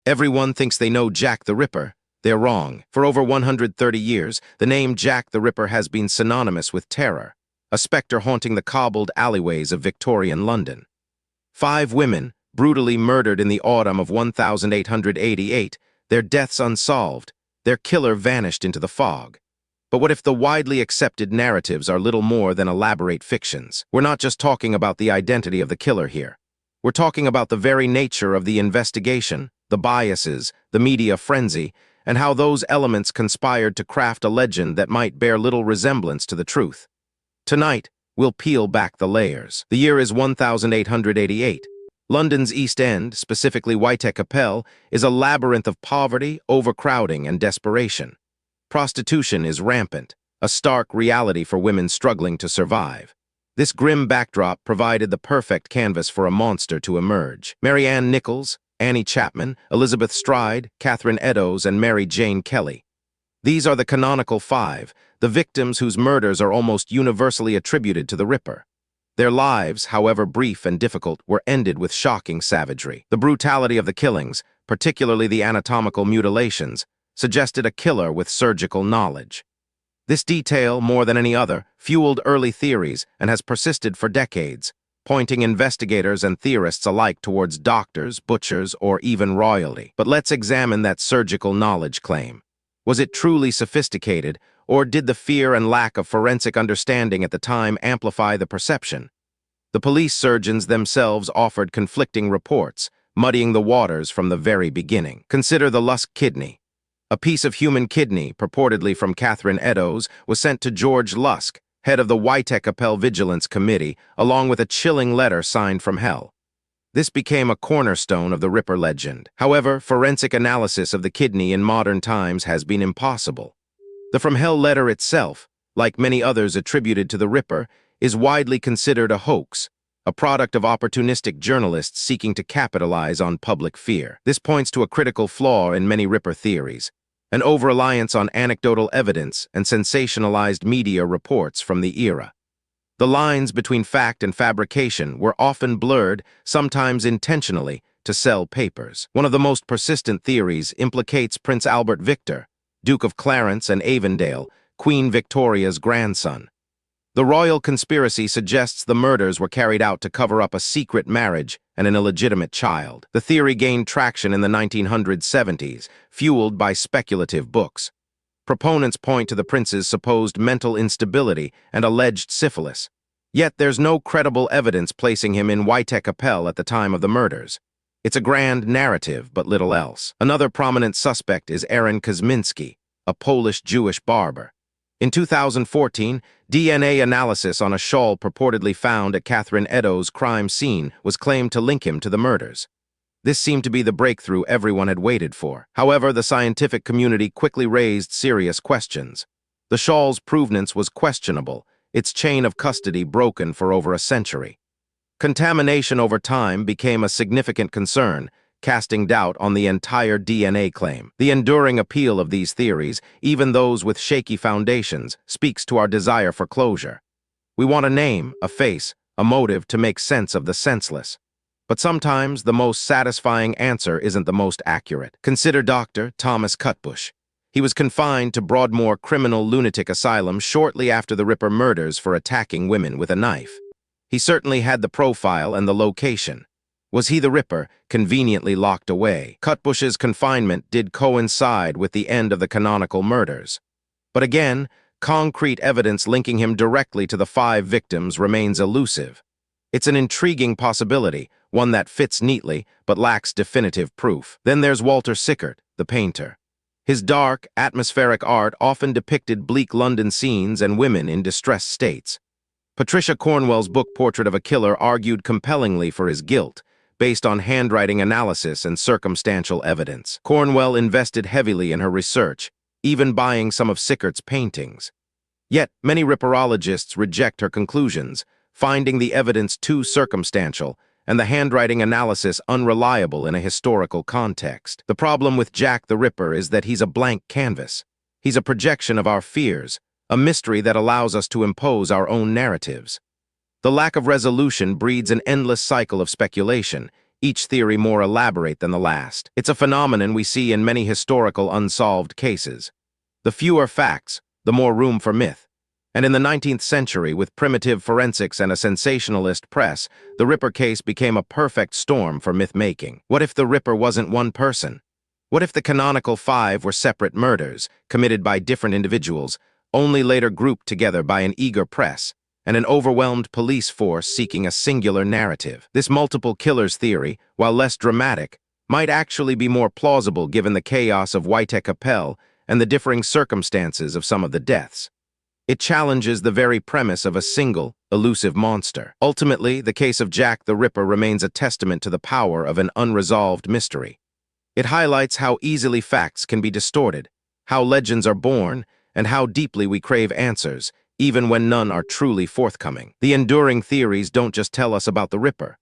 Everyone thinks they know Jack the Ripper. They're wrong. For over 130 years, the name Jack the Ripper has been synonymous with terror, a specter haunting the cobbled alleyways of Victorian London. 5 women, brutally murdered in the autumn of 1888, their deaths unsolved, their killer vanished into the fog. But what if the widely accepted narratives are little more than elaborate fictions? We're not just talking about the identity of the killer here. We're talking about the very nature of the investigation, the biases, the media frenzy, and how those elements conspired to craft a legend that might bear little resemblance to the truth. Tonight, we'll peel back the layers. The year is 1888. London's East End, specifically Whitechapel, is a labyrinth of poverty, overcrowding, and desperation. Prostitution is rampant, a stark reality for women struggling to survive. This grim backdrop provided the perfect canvas for a monster to emerge. Mary Ann Nichols, Annie Chapman, Elizabeth Stride, Catherine Eddowes, and Mary Jane Kelly. These are the canonical 5, the victims whose murders are almost universally attributed to the Ripper. Their lives, however brief and difficult, were ended with shocking savagery. The brutality of the killings, particularly the anatomical mutilations, suggested a killer with surgical knowledge. This detail, more than any other, fueled early theories and has persisted for decades, pointing investigators and theorists alike towards doctors, butchers, or even royalty. But let's examine that surgical knowledge claim. Was it truly sophisticated, or did the fear and lack of forensic understanding at the time amplify the perception? The police surgeons themselves offered conflicting reports, muddying the waters from the very beginning. Consider the Lusk kidney. A piece of human kidney, purportedly from Catherine Eddowes, was sent to George Lusk, head of the Whitechapel Vigilance Committee, along with a chilling letter signed from hell. This became a cornerstone of the Ripper legend. However, forensic analysis of the kidney in modern times has been impossible. The From Hell letter itself, like many others attributed to the Ripper, is widely considered a hoax, a product of opportunistic journalists seeking to capitalize on public fear. This points to a critical flaw in many Ripper theories, an over-reliance on anecdotal evidence and sensationalized media reports from the era. The lines between fact and fabrication were often blurred, sometimes intentionally, to sell papers. One of the most persistent theories implicates Prince Albert Victor, Duke of Clarence and Avondale, Queen Victoria's grandson. The royal conspiracy suggests the murders were carried out to cover up a secret marriage and an illegitimate child. The theory gained traction in the 1970s, fueled by speculative books. Proponents point to the prince's supposed mental instability and alleged syphilis. Yet there's no credible evidence placing him in Whitechapel at the time of the murders. It's a grand narrative, but little else. Another prominent suspect is Aaron Kosminski, a Polish Jewish barber. In 2014, DNA analysis on a shawl purportedly found at Catherine Eddowes' crime scene was claimed to link him to the murders. This seemed to be the breakthrough everyone had waited for. However, the scientific community quickly raised serious questions. The shawl's provenance was questionable, its chain of custody broken for over a century. Contamination over time became a significant concern, casting doubt on the entire DNA claim. The enduring appeal of these theories, even those with shaky foundations, speaks to our desire for closure. We want a name, a face, a motive to make sense of the senseless. But sometimes the most satisfying answer isn't the most accurate. Consider Dr. Thomas Cutbush. He was confined to Broadmoor Criminal Lunatic Asylum shortly after the Ripper murders for attacking women with a knife. He certainly had the profile and the location. Was he the Ripper, conveniently locked away? Cutbush's confinement did coincide with the end of the canonical murders. But again, concrete evidence linking him directly to the 5 victims remains elusive. It's an intriguing possibility, one that fits neatly but lacks definitive proof. Then there's Walter Sickert, the painter. His dark, atmospheric art often depicted bleak London scenes and women in distressed states. Patricia Cornwell's book Portrait of a Killer argued compellingly for his guilt, based on handwriting analysis and circumstantial evidence. Cornwell invested heavily in her research, even buying some of Sickert's paintings. Yet, many Ripperologists reject her conclusions, finding the evidence too circumstantial and the handwriting analysis unreliable in a historical context. The problem with Jack the Ripper is that he's a blank canvas. He's a projection of our fears, a mystery that allows us to impose our own narratives. The lack of resolution breeds an endless cycle of speculation, each theory more elaborate than the last. It's a phenomenon we see in many historical unsolved cases. The fewer facts, the more room for myth. And in the 19th century, with primitive forensics and a sensationalist press, the Ripper case became a perfect storm for myth-making. What if the Ripper wasn't one person? What if the canonical 5 were separate murders, committed by different individuals, only later grouped together by an eager press, and an overwhelmed police force seeking a singular narrative? This multiple killers theory, while less dramatic, might actually be more plausible given the chaos of White-Capelle and the differing circumstances of some of the deaths. It challenges the very premise of a single, elusive monster. Ultimately, the case of Jack the Ripper remains a testament to the power of an unresolved mystery. It highlights how easily facts can be distorted, how legends are born, and how deeply we crave answers, even when none are truly forthcoming. The enduring theories don't just tell us about the Ripper.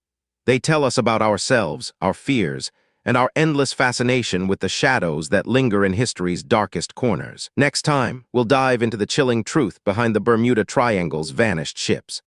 They tell us about ourselves, our fears, and our endless fascination with the shadows that linger in history's darkest corners. Next time, we'll dive into the chilling truth behind the Bermuda Triangle's vanished ships.